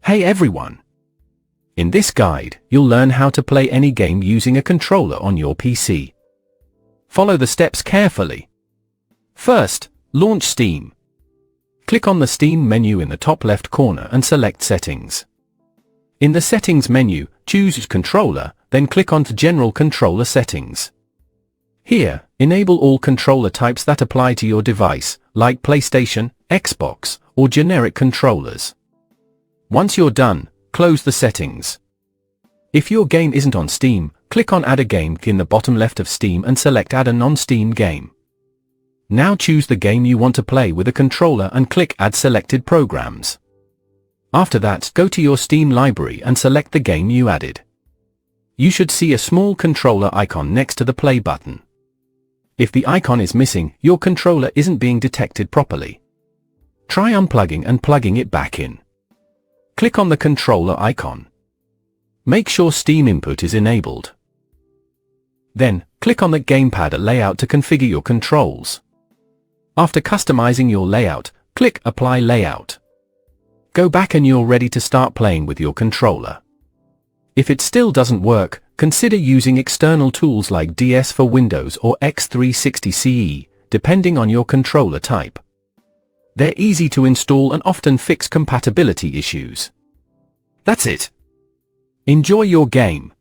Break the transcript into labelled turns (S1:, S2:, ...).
S1: Hey everyone! In this guide, you'll learn how to play any game using a controller on your PC. Follow the steps carefully. First, launch Steam. Click on the Steam menu in the top left corner and select Settings. In the Settings menu, choose Controller, then click on General Controller Settings. Here, enable all controller types that apply to your device, like PlayStation, Xbox, or generic controllers. Once you're done, close the settings. If your game isn't on Steam, click on Add a Game in the bottom left of Steam and select Add a non-Steam game. Now choose the game you want to play with a controller and click Add Selected Programs. After that, go to your Steam library and select the game you added. You should see a small controller icon next to the play button. If the icon is missing, your controller isn't being detected properly. Try unplugging and plugging it back in. Click on the controller icon. Make sure Steam Input is enabled. Then, click on the gamepad layout to configure your controls. After customizing your layout, click Apply Layout. Go back and you're ready to start playing with your controller. If it still doesn't work, consider using external tools like DS for Windows or X360 CE, depending on your controller type. They're easy to install and often fix compatibility issues. That's it. Enjoy your game.